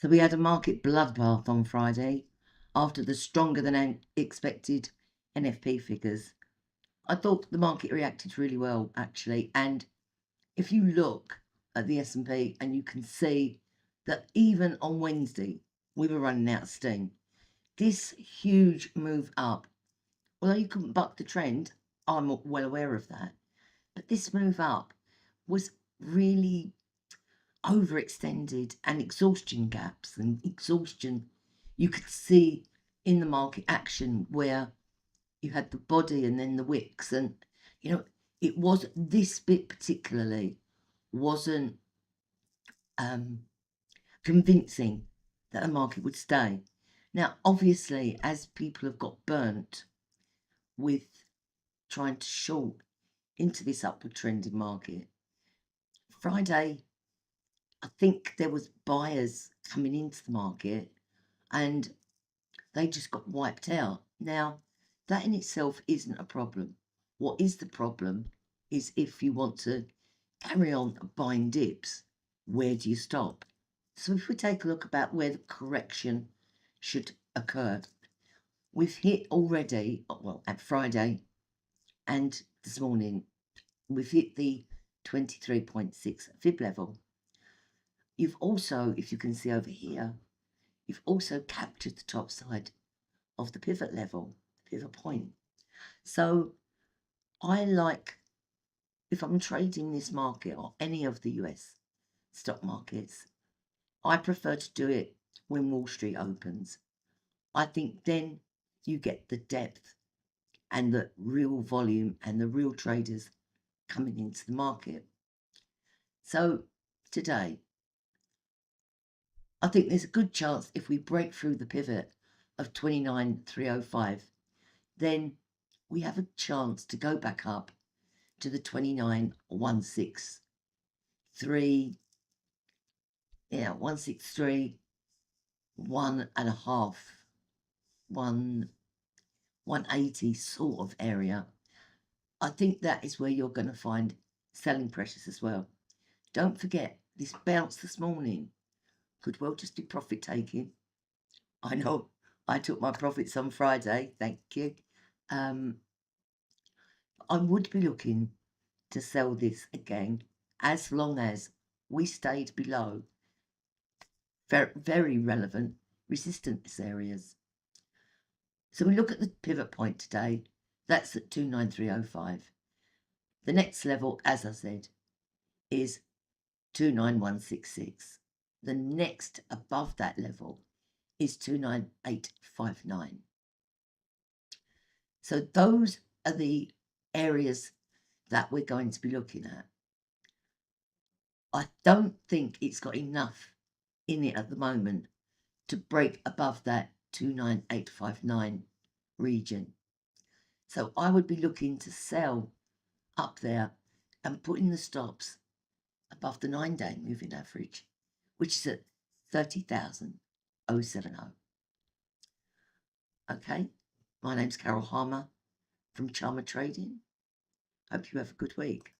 So we had a market bloodbath on Friday after the stronger than expected NFP figures. I thought the market reacted really well, actually. And if you look at the S&P, and you can see that even on Wednesday, we were running out of steam. This huge move up, although you couldn't buck the trend, I'm well aware of that. But this move up was really overextended, and exhaustion gaps and exhaustion you could see in the market action where you had the body and then the wicks, and it was this bit particularly wasn't convincing that the market would stay. Now obviously, as people have got burnt with trying to short into this upward trending market, Friday I think there was buyers coming into the market and they just got wiped out. Now, that in itself isn't a problem. What is the problem is if you want to carry on buying dips, where do you stop? So if we take a look about where the correction should occur, we've hit already, well, at Friday and this morning, we've hit the 23.6 fib level. You've also, if you can see over here, you've also captured the top side of the pivot level, pivot point. So I like, if I'm trading this market or any of the US stock markets, I prefer to do it when Wall Street opens. I think then you get the depth and the real volume and the real traders coming into the market. So today, I think there's a good chance if we break through the pivot of 29,305, then we have a chance to go back up to the 29,163, 163, 1.5, 180 sort of area. I think that is where you're going to find selling pressures as well. Don't forget, this bounce this morning could well just be profit taking. I know I took my profits on Friday, thank you. I would be looking to sell this again as long as we stayed below very, very relevant resistance areas. So we look at the pivot point today, that's at 29305. The next level, as I said, is 29166. The next above that level is 29859. So those are the areas that we're going to be looking at. I don't think it's got enough in it at the moment to break above that 29859 region. So I would be looking to sell up there and putting the stops above the 9-day moving average, which is at 30,070. Okay, my name's Carol Harmer from Charmer Trading. Hope you have a good week.